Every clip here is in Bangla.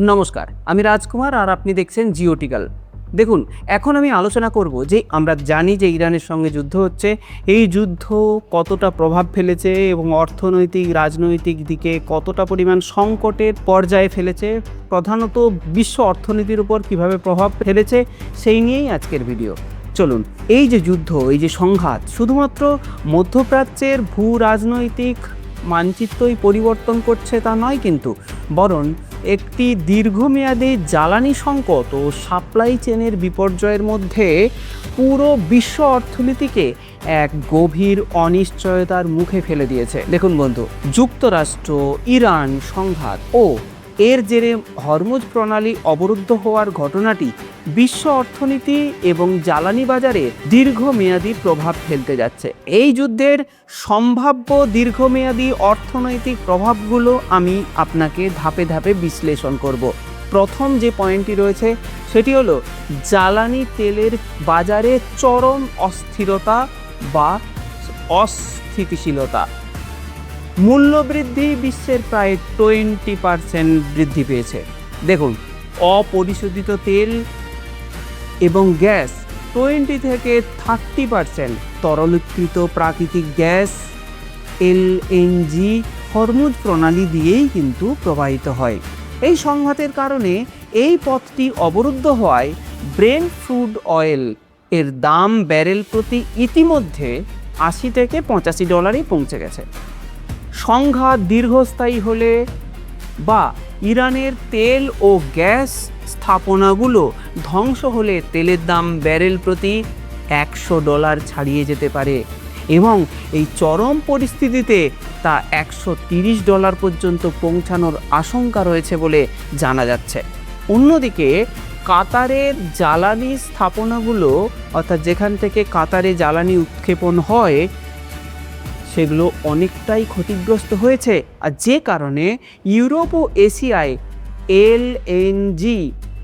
নমস্কার, আমি রাজকুমার আর আপনি দেখছেন জিওটিক্যাল। দেখুন, এখন আমি আলোচনা করব যে আমরা জানি যে ইরানের সঙ্গে যুদ্ধ হচ্ছে। এই যুদ্ধ কতটা প্রভাব ফেলেছে এবং অর্থনৈতিক, রাজনৈতিক দিকে কতটা পরিমাণ সংকটের পর্যায়ে ফেলেছে, প্রধানত বিশ্ব অর্থনীতির উপর কীভাবে প্রভাব ফেলেছে সেই নিয়েই আজকের ভিডিও। চলুন, এই যে যুদ্ধ, এই যে সংঘাত শুধুমাত্র মধ্যপ্রাচ্যের ভূ রাজনৈতিক মানচিত্রই পরিবর্তন করছে তা নয়, কিন্তু বরং একটি দীর্ঘমেয়াদী জ্বালানি সংকট ও সাপ্লাই চেনের বিপর্যয়ের মধ্যে পুরো বিশ্ব অর্থনীতিকে এক গভীর অনিশ্চয়তার মুখে ফেলে দিয়েছে। দেখুন বন্ধু, যুক্তরাষ্ট্র ইরান সংঘাত ও এর জেরে হরমুজ প্রণালী অবরুদ্ধ হওয়ার ঘটনাটি বিশ্ব অর্থনীতি এবং জ্বালানি বাজারে দীর্ঘমেয়াদী প্রভাব ফেলতে যাচ্ছে। এই যুদ্ধের সম্ভাব্য দীর্ঘমেয়াদী অর্থনৈতিক প্রভাবগুলো আমি আপনাকে ধাপে ধাপে বিশ্লেষণ করব। প্রথম যে পয়েন্টটি রয়েছে সেটি হলো জ্বালানি তেলের বাজারে চরম অস্থিরতা বা অস্থিতিশীলতা। মূল্যবৃদ্ধি বিশ্বের প্রায় 20% বৃদ্ধি পেয়েছে। দেখুন, অপরিশোধিত তেল এবং গ্যাস 20 থেকে 30%, তরলীকৃত প্রাকৃতিক গ্যাস এলএনজি হরমুজ প্রণালী দিয়েই কিন্তু প্রবাহিত হয়। এই সংঘাতের কারণে এই পথটি অবরুদ্ধ হওয়ায় ব্রেন্ট ক্রুড অয়েল এর দাম ব্যারেল প্রতি ইতিমধ্যে $80 থেকে $85 পৌঁছে গেছে। সংঘাত দীর্ঘস্থায়ী হলে বা ইরানের তেল ও গ্যাস স্থাপনাগুলো ধ্বংস হলে তেলের দাম ব্যারেল প্রতি $100 ছাড়িয়ে যেতে পারে এবং এই চরম পরিস্থিতিতে তা $130 পর্যন্ত পৌঁছানোর আশঙ্কা রয়েছে বলে জানা যাচ্ছে। অন্যদিকে কাতারের জ্বালানি স্থাপনাগুলো, অর্থাৎ যেখান থেকে কাতারে জ্বালানি উৎক্ষেপণ হয়, সেগুলো অনেকটাই ক্ষতিগ্রস্ত হয়েছে। আর যে কারণে ইউরোপ ও এশিয়ায় এলএনজি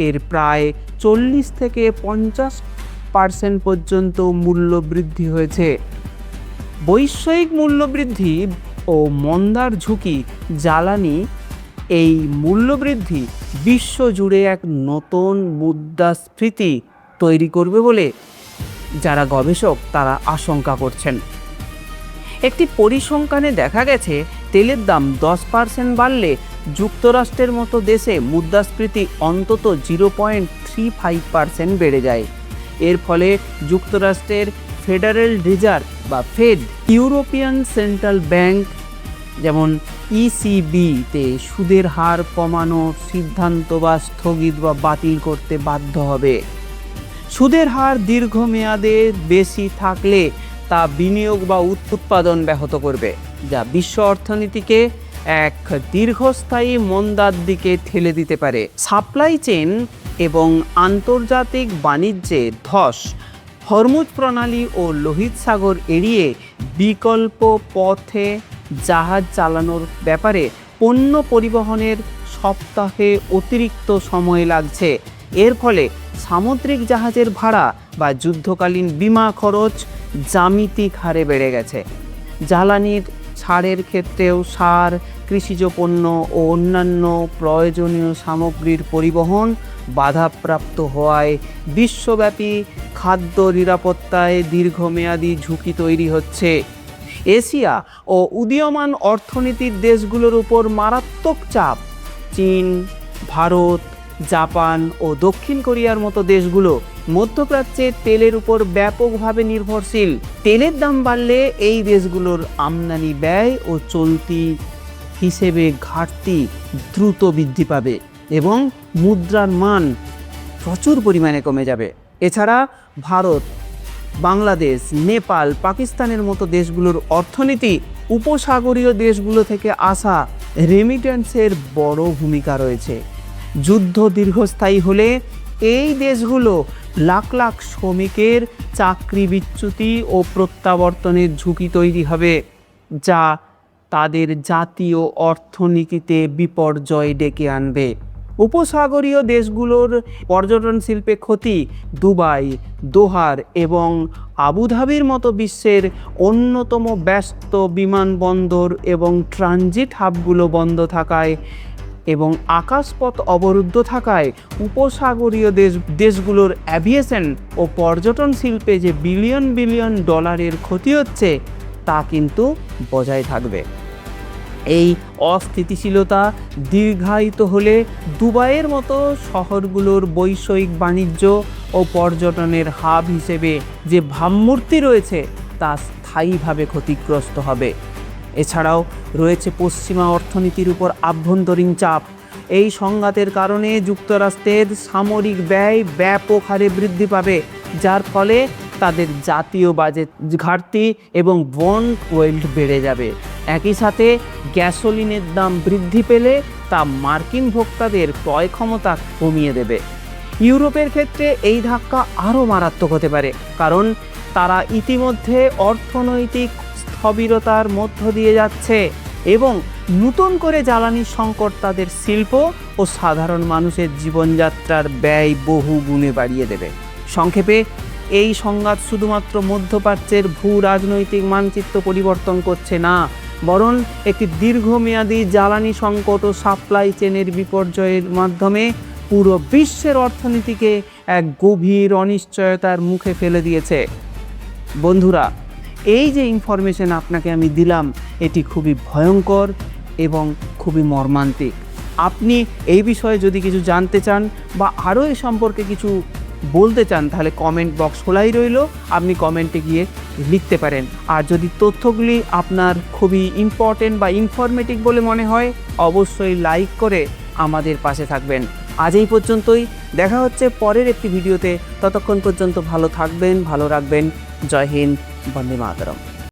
এর প্রায় 40 থেকে 50% পর্যন্ত মূল্য বৃদ্ধি হয়েছে। বৈশ্বিক মূল্যবৃদ্ধি ও মন্দার ঝুঁকি জ্বালানি এই মূল্যবৃদ্ধি বিশ্বজুড়ে এক নতুন মুদ্রাস্ফীতি তৈরি করবে বলে যারা গবেষক তারা আশঙ্কা করছেন। একটি পরিসংখ্যানে দেখা গেছে তেলের দাম 10% বাড়লে যুক্তরাষ্ট্রের মতো দেশে মুদ্রাস্ফীতি অন্তত 0.35% বেড়ে যায়। এর ফলে যুক্তরাষ্ট্রের ফেডারেল রিজার্ভ বা ফেড, ইউরোপিয়ান সেন্ট্রাল ব্যাংক যেমন ইসিবিতে সুদের হার কমানোর সিদ্ধান্ত বা স্থগিত বা বাতিল করতে বাধ্য হবে। সুদের হার দীর্ঘমেয়াদে বেশি থাকলে তা বিনিয়োগ বা উৎপাদন ব্যাহত করবে, যা বিশ্ব অর্থনীতিকে এক দীর্ঘস্থায়ী মন্দার দিকে ঠেলে দিতে পারে। সাপ্লাই চেন এবং আন্তর্জাতিক বাণিজ্যে ধস, হরমুজ প্রণালী ও লোহিত সাগর এড়িয়ে বিকল্প পথে জাহাজ চালানোর ব্যাপারে পণ্য পরিবহনের সপ্তাহে অতিরিক্ত সময় লাগছে। এর ফলে সামুদ্রিক জাহাজের ভাড়া বা যুদ্ধকালীন বিমা খরচ জ্যামিতিক হারে বেড়ে গেছে। জ্বালানির ছাড়ের ক্ষেত্রেও সার, কৃষিজ পণ্য ও অন্যান্য প্রয়োজনীয় সামগ্রীর পরিবহন বাধাপ্রাপ্ত হওয়ায় বিশ্বব্যাপী খাদ্য নিরাপত্তায় দীর্ঘমেয়াদী ঝুঁকি তৈরি হচ্ছে। এশিয়া ও উদীয়মান অর্থনীতির দেশগুলোর উপর মারাত্মক চাপ। চীন, ভারত, জাপান ও দক্ষিণ কোরিয়ার মতো দেশগুলো মধ্যপ্রাচ্যের তেলের উপর ব্যাপকভাবে নির্ভরশীল। তেলের দাম বাড়লে এই দেশগুলোর আমদানি ব্যয় ও চলতি হিসেবে ঘাটতি দ্রুত বৃদ্ধি পাবে এবং মুদ্রার মান প্রচুর পরিমাণে কমে যাবে। এছাড়া ভারত, বাংলাদেশ, নেপাল, পাকিস্তানের মতো দেশগুলোর অর্থনীতি উপসাগরীয় দেশগুলো থেকে আসা রেমিটেন্সের বড় ভূমিকা রয়েছে। যুদ্ধ দীর্ঘস্থায়ী হলে এই দেশগুলো লাখ লাখ শ্রমিকের চাকরি বিচ্যুতি ও প্রত্যাবর্তনের ঝুঁকি তৈরি হবে, যা তাদের জাতীয় অর্থনীতিতে বিপর্যয় ডেকে আনবে। উপসাগরীয় দেশগুলোর পর্যটন শিল্পে ক্ষতি, দুবাই, দোহার এবং আবুধাবির মতো বিশ্বের অন্যতম ব্যস্ত বিমানবন্দর এবং ট্রানজিট হাবগুলো বন্ধ থাকায় এবং আকাশপথ অবরুদ্ধ থাকায় উপসাগরীয় দেশগুলোর অ্যাভিয়েশন ও পর্যটন শিল্পে যে বিলিয়ন বিলিয়ন ডলারের ক্ষতি হচ্ছে তা কিন্তু বজায় থাকবে। এই অস্থিতিশীলতা দীর্ঘায়িত হলে দুবাইয়ের মতো শহরগুলোর বৈষয়িক বাণিজ্য ও পর্যটনের হাব হিসেবে যে ভাবমূর্তি রয়েছে তা স্থায়ীভাবে ক্ষতিগ্রস্ত হবে। এছাড়াও রয়েছে পশ্চিমা অর্থনীতির উপর আভ্যন্তরীণ চাপ। এই সংঘাতের কারণে যুক্তরাষ্ট্রের সামরিক ব্যয় ব্যাপক হারে বৃদ্ধি পাবে, যার ফলে তাদের জাতীয় বাজেট ঘাটতি এবং বন্ড ওয়েল্ড বেড়ে যাবে। একই সাথে গ্যাসোলিনের দাম বৃদ্ধি পেলে তা মার্কিন ভোক্তাদের ক্রয় ক্ষমতা কমিয়ে দেবে। ইউরোপের ক্ষেত্রে এই ধাক্কা আরও মারাত্মক হতে পারে, কারণ তারা ইতিমধ্যে অর্থনৈতিক স্থবিরতার মধ্য দিয়ে যাচ্ছে এবং নতুন করে জ্বালানি সংকট তাদের শিল্প ও সাধারণ মানুষের জীবনযাত্রার ব্যয় বহু গুণে বাড়িয়ে দেবে। সংক্ষেপে, এই সংঘাত শুধুমাত্র মধ্যপ্রাচ্যের ভূ রাজনৈতিক মানচিত্র পরিবর্তন করছে না, বরং একটি দীর্ঘমেয়াদী জ্বালানি সংকট ও সাপ্লাই চেনের বিপর্যয়ের মাধ্যমে পুরো বিশ্বের অর্থনীতিকে এক গভীর অনিশ্চয়তার মুখে ফেলে দিয়েছে। বন্ধুরা, এই যে ইনফরমেশন আপনাকে আমি দিলাম, এটি খুবই ভয়ঙ্কর এবং খুবই মর্মান্তিক। আপনি এই বিষয়ে যদি কিছু জানতে চান বা আরও এ সম্পর্কে কিছু বলতে চান, তাহলে কমেন্ট বক্স খোলাই রইল, আপনি কমেন্টে গিয়ে লিখতে পারেন। আর যদি তথ্যগুলি আপনার খুবই ইম্পর্টেন্ট বা ইনফরমেটিভ বলে মনে হয়, অবশ্যই লাইক করে আমাদের পাশে থাকবেন। আজ এই পর্যন্তই, দেখা হচ্ছে পরের একটি ভিডিওতে। ততক্ষণ পর্যন্ত ভালো থাকবেন, ভালো রাখবেন। জয় হিন্দ, বন্দে মাতরম।